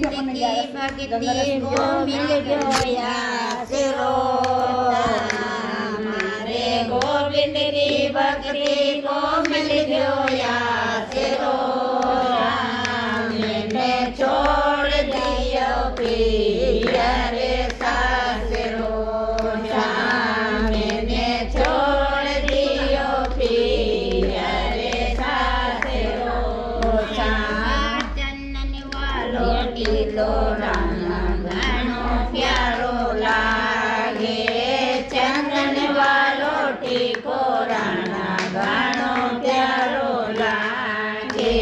भक्ति को मिल गया सिरो हमारे गोविंद की भक्ति को मिल गया सिरो मैंने छोड़ दिया पियर सासरो मैंने छोड़ दिया पियर सासरो चंदन वालो टीलो राना घणो प्यारो लागे चंदन वालो टीको राना घणो प्यारो लागे